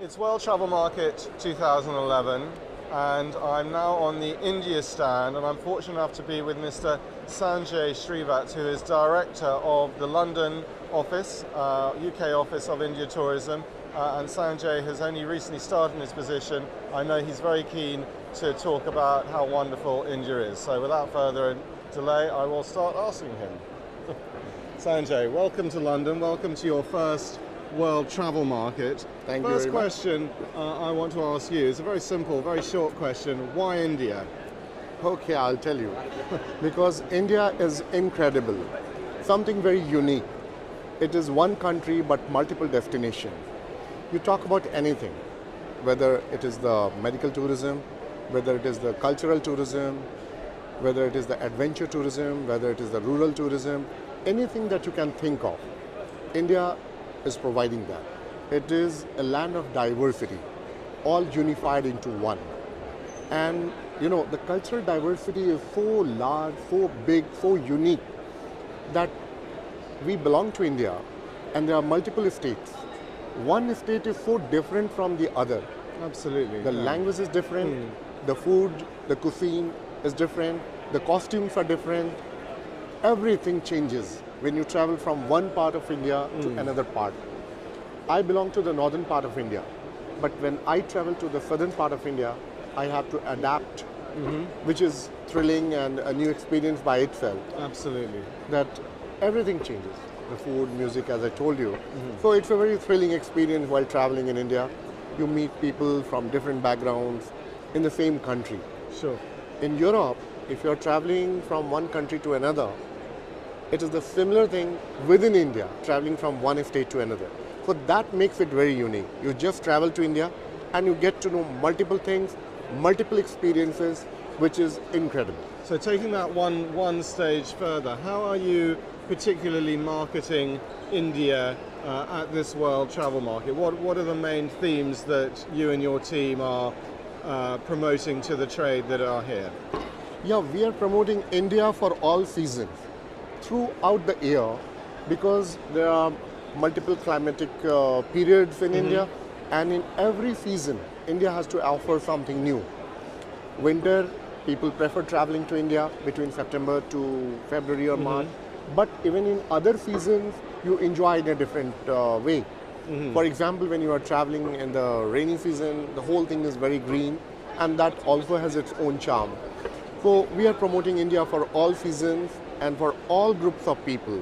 It's World Travel Market 2011 and I'm now on the India stand, and I'm fortunate enough to be with Mr. Sanjay Shreevats, who is Director of the London office, UK office of India Tourism, and Sanjay has only recently started in his position. I know he's very keen to talk about how wonderful India is. So without further delay, I will start asking him. Sanjay, welcome to London, welcome to your first World Travel Market. Thank you very much. First question I want to ask you is a very simple, very short question. Why India? Okay, I'll tell you. Because India is incredible. Something very unique. It is one country but multiple destinations. You talk about anything, whether it is the medical tourism, whether it is the cultural tourism, whether it is the adventure tourism, whether it is the rural tourism, anything that you can think of, India is providing that. It is a land of diversity, all unified into one. And you know, the cultural diversity is so large, so big, so unique that we belong to India and there are multiple states. One state is so different from the other. Absolutely. The language is different, the food, the cuisine is different, the costumes are different. Everything changes when you travel from one part of India to another part. I belong to the northern part of India, but when I travel to the southern part of India, I have to adapt, which is thrilling and a new experience by itself. Absolutely. That everything changes. The food, music, as I told you. So it's a very thrilling experience while traveling in India. You meet people from different backgrounds in the same country. Sure. In Europe, if you're traveling from one country to another, it is the similar thing within India, traveling from one state to another. So that makes it very unique. You just travel to India and you get to know multiple things, multiple experiences, which is incredible. So taking that one stage further, how are you particularly marketing India at this World Travel Market? What are the main themes that you and your team are promoting to the trade that are here? Yeah, we are promoting India for all seasons throughout the year, because there are multiple climatic periods in India, and in every season India has to offer something new. Winter, people prefer traveling to India between September to February or March, but even in other seasons you enjoy in a different way. For example, when you are traveling in the rainy season, the whole thing is very green, and that also has its own charm. So we are promoting India for all seasons and for all groups of people,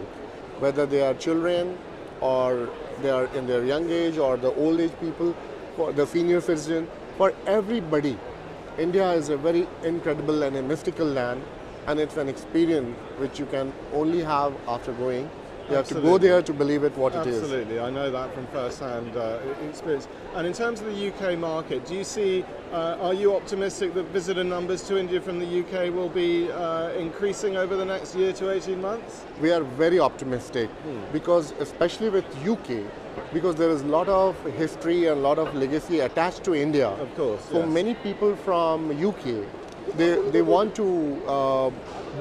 whether they are children or they are in their young age or the old age people, for the senior citizen, for everybody. India is a very incredible and a mystical land, and it's an experience which you can only have after going. You have to go there to believe it what it is. Absolutely, I know that from first-hand experience. And in terms of the UK market, do you see, are you optimistic that visitor numbers to India from the UK will be increasing over the next year to 18 months? We are very optimistic because, especially with UK, because there is a lot of history and a lot of legacy attached to India. Of course, So yes. many people from UK, they want to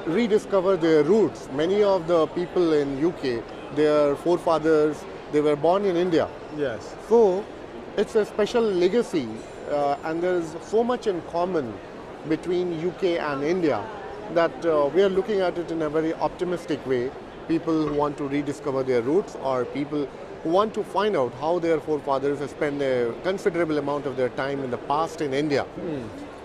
rediscover their roots. Many of the people in UK, their forefathers, they were born in India. Yes. So it's a special legacy, and there is so much in common between UK and India that we are looking at it in a very optimistic way. People who want to rediscover their roots, or people who want to find out how their forefathers have spent a considerable amount of their time in the past in India.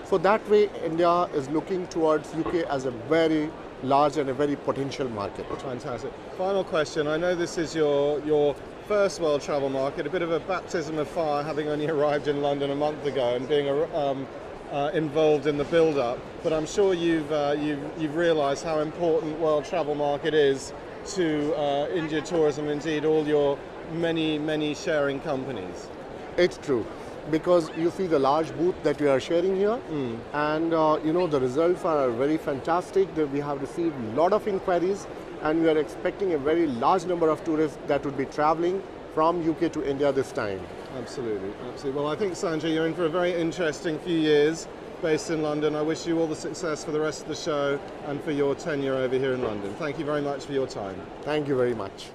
So that way, India is looking towards UK as a very large and a very potential market. Fantastic. Final question. I know this is your first World Travel Market, a bit of a baptism of fire, having only arrived in London a month ago and being involved in the build-up. But I'm sure you've realised how important World Travel Market is to India Tourism, indeed all your many sharing companies. It's true, because you see the large booth that we are sharing here, and you know, the results are very fantastic. We have received a lot of inquiries, and we are expecting a very large number of tourists that would be traveling from UK to India this time. Absolutely, absolutely. Well, I think, Sanjay, you're in for a very interesting few years based in London. I wish you all the success for the rest of the show and for your tenure over here in London. Thank you very much for your time. Thank you very much.